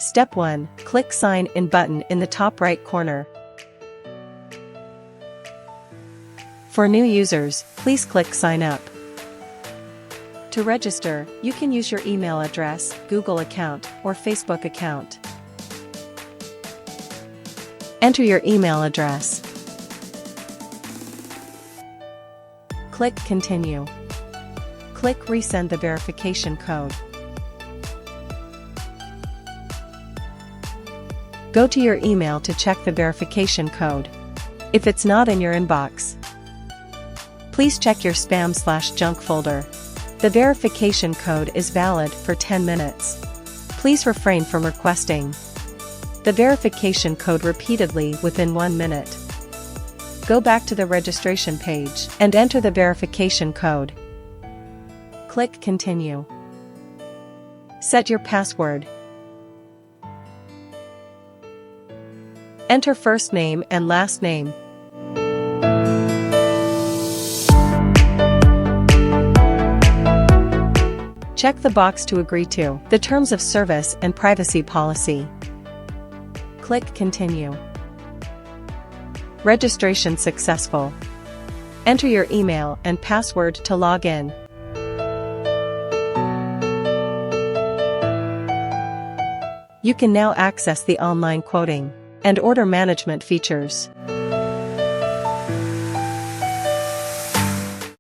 Step 1. Click Sign In button in the top right corner. For new users, please click Sign Up. To register, you can use your email address, Google account, or Facebook account. Enter your email address. Click Continue. Click Resend the verification code. Go to your email to check the verification code. If it's not in your inbox, please check your spam/junk folder. The verification code is valid for 10 minutes. Please refrain from requesting the verification code repeatedly within 1 minute. Go back to the registration page and enter the verification code. Click Continue. Set your password. Enter first name and last name. Check the box to agree to the terms of service and privacy policy. Click Continue. Registration successful. Enter your email and password to log in. You can now access the online quoting and order management features.